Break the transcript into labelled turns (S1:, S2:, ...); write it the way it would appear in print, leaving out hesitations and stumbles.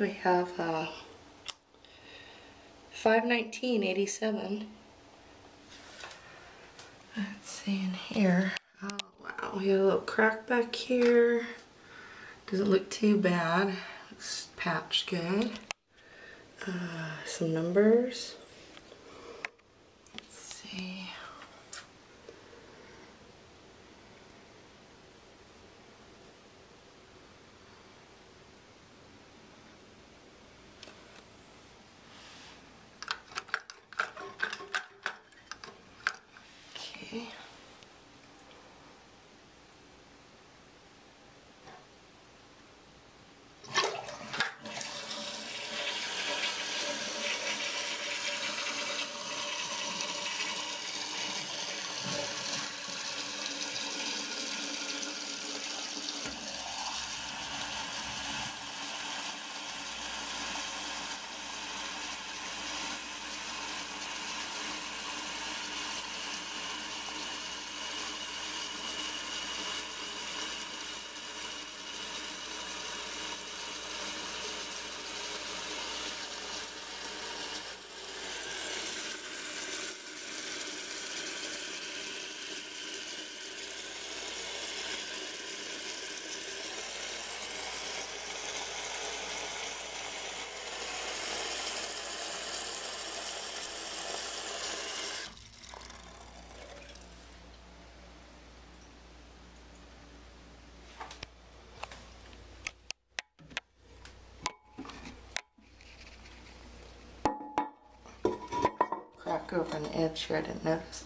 S1: we have 519.87. Let's see in here. Oh wow, we have a little crack back here. Doesn't look too bad. Looks patched good. Some numbers. Let's see. Okay. Crack over an edge here, I didn't notice.